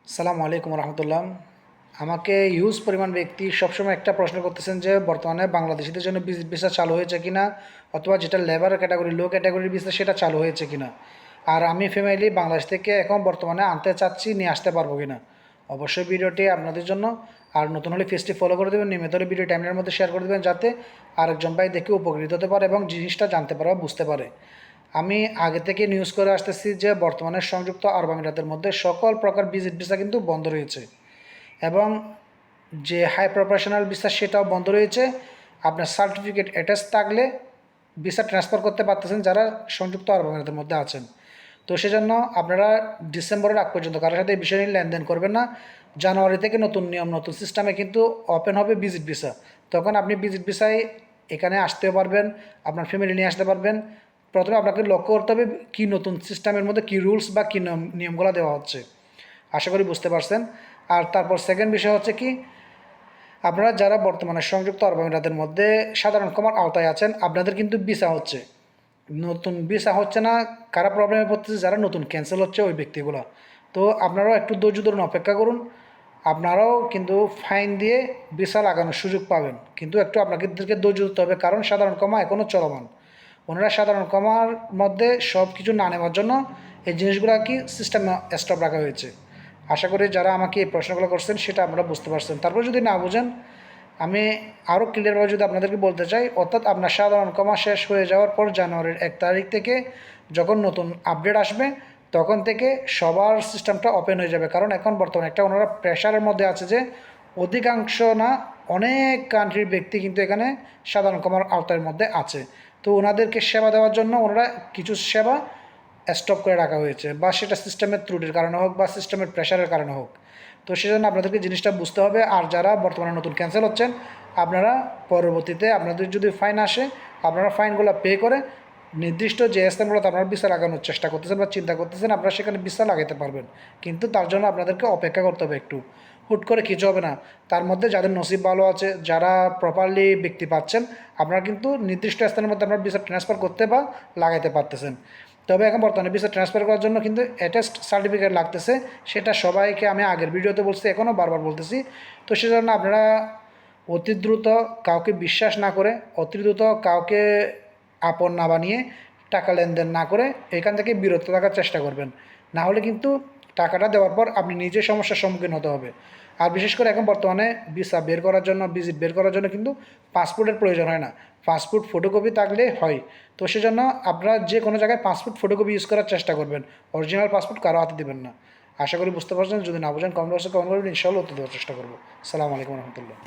আসসালামু আলাইকুম রহমতুল্লাহ। আমাকে হিউজ পরিমাণ ব্যক্তি সবসময় একটা প্রশ্ন করতেছেন যে বর্তমানে বাংলাদেশিদের জন্য ভিসা চালু হয়েছে কিনা, অথবা যেটা লেবার ক্যাটাগরি লো ক্যাটাগরির ভিসা সেটা চালু হয়েছে কিনা, আর আমি ফ্যামিলি বাংলাদেশ থেকে এখন বর্তমানে আনতে চাচ্ছি, নিয়ে আসতে পারবো কিনা। অবশ্যই ভিডিওটি আপনাদের জন্য। আর নতুন হলে পেজটি ফলো করে দেবেন, নিয়মিত হলে ভিডিও টাইমের মধ্যে শেয়ার করে দেবেন, যাতে আরেকজন ভাই দেখে উপকৃত হতে পারে এবং জিনিসটা জানতে পারে বা বুঝতে পারে। আমি আগে থেকে নিউজ করে আসতেছি যে বর্তমানে সংযুক্ত আরব আমিরাতের মধ্যে সকল প্রকার ভিজিট ভিসা কিন্তু বন্ধ রয়েছে, এবং যে হাই প্রফেশনাল ভিসা সেটাও বন্ধ রয়েছে। আপনার সার্টিফিকেট অ্যাটাচ থাকলে ভিসা ট্রান্সফার করতে পারতেছেন যারা সংযুক্ত আরব আমিরাতের মধ্যে আছেন। তো সেজন্য আপনারা ডিসেম্বরের আগ পর্যন্ত কারোর সাথে এই বিষয় নিয়ে লেনদেন করবেন না। জানুয়ারি থেকে নতুন নিয়ম, নতুন সিস্টেমে কিন্তু ওপেন হবে ভিজিট ভিসা। তখন আপনি ভিজিট ভিসায় এখানে আসতেও পারবেন, আপনার ফ্যামিলি নিয়ে আসতে পারবেন। প্রথমে আপনাকে লক্ষ্য করতে হবে কী নতুন সিস্টেমের মধ্যে কী রুলস বা কী নিয়মগুলো দেওয়া হচ্ছে। আশা করি বুঝতে পারছেন। আর তারপর সেকেন্ড বিষয় হচ্ছে কি, আপনারা যারা বর্তমানে সংযুক্ত আরব আমিরাতের মধ্যে সাধারণ কমার আওতায় আছেন, আপনাদের কিন্তু ভিসা হচ্ছে, নতুন ভিসা হচ্ছে না। কারা প্রবলেমে পড়তেছে? যারা নতুন ক্যান্সেল হচ্ছে ওই ব্যক্তিগুলো। তো আপনারাও একটু ধৈর্য ধরুন, অপেক্ষা করুন। আপনারাও কিন্তু ফাইন দিয়ে ভিসা লাগানোর সুযোগ পাবেন, কিন্তু একটু আপনাদেরকে ধৈর্য ধরতে হবে, কারণ সাধারণ কমা এখনও চলমান। ওনারা সাধারণ কমার মধ্যে সব কিছু না নেওয়ার জন্য এই জিনিসগুলো কি সিস্টেমে স্টপ রাখা হয়েছে। আশা করি যারা আমাকে এই প্রশ্নগুলো করছেন সেটা আপনারা বুঝতে পারছেন। তারপর যদি না বুঝেন, আমি আরও ক্লিয়ারভাবে যদি আপনাদেরকে বলতে চাই, অর্থাৎ আপনার সাধারণ কমা শেষ হয়ে যাওয়ার পর জানুয়ারির 1 তারিখ থেকে যখন নতুন আপডেট আসবে, তখন থেকে সবার সিস্টেমটা ওপেন হয়ে যাবে। কারণ এখন বর্তমানে একটা ওনারা প্রেশারের মধ্যে আছে যে অধিকাংশ না, অনেক কান্ট্রির ব্যক্তি কিন্তু এখানে সাধারণ কমার আওতার মধ্যে আছে। তো ওনাদেরকে সেবা দেওয়ার জন্য ওনারা কিছু সেবা স্টপ করে রাখা হয়েছে, বা সেটা সিস্টেমের ত্রুটির কারণে হোক বা সিস্টেমের প্রেশারের কারণে হোক। তো সেজন্য আপনাদেরকে জিনিসটা বুঝতে হবে। আর যারা বর্তমানে নতুন ক্যান্সেল হচ্ছেন, আপনারা পরবর্তীতে আপনাদের যদি ফাইন আসে, আপনারা ফাইনগুলো পে করে নির্দিষ্ট যে স্থানগুলোতে আপনারা ভিসা লাগানোর চেষ্টা করতেছেন বা চিন্তা করতেছেন, আপনারা সেখানে ভিসা লাগাতে পারবেন। কিন্তু তার জন্য আপনাদেরকে অপেক্ষা করতে হবে একটু। হুট করে কিছু হবে না। তার মধ্যে যাদের নসিব ভালো আছে, যারা প্রপারলি ব্যক্তি পাচ্ছেন, আপনারা কিন্তু নির্দিষ্ট স্থানের মধ্যে আপনারা ভিসা ট্রান্সফার করতে বা লাগাইতে পারতেছেন। তবে এখন বর্তমানে ভিসা ট্রান্সফার করার জন্য কিন্তু অ্যাটাচড সার্টিফিকেট লাগতেছে। সেটা সবাইকে আমি আগের ভিডিওতে বলছি, এখনও বারবার বলতেছি। তো সেজন্য আপনারা অতি দ্রুত কাউকে বিশ্বাস না করে, অতি দ্রুত কাউকে আপন না বানিয়ে, টাকা লেনদেন না করে এখান থেকে বিরত থাকার চেষ্টা করবেন। না হলে কিন্তু টাকাটা দেওয়ার পর আপনি নিজে সমস্যার সম্মুখীন হতে হবে। আর বিশেষ করে এখন বর্তমানে ভিসা বের করার জন্য, ভিজিট বের করার জন্য কিন্তু পাসপোর্টের প্রয়োজন হয় না, পাসপোর্ট ফটোকপি থাকলে হয়। তো সেজন্য আপনারা যে কোনো জায়গায় পাসপোর্ট ফটোকপি ইউজ করার চেষ্টা করবেন, অরিজিনাল পাসপোর্ট কারো হাতে দেবেন না। আশা করি বুঝতে পারছেন। যদি না বোঝেন কমেন্ট বক্সে কমেন্ট করবেন, ইনশাআল্লাহ উত্তর দেওয়ার চেষ্টা করবো। আসসালামু আলাইকুম রহমতুল্লাহ।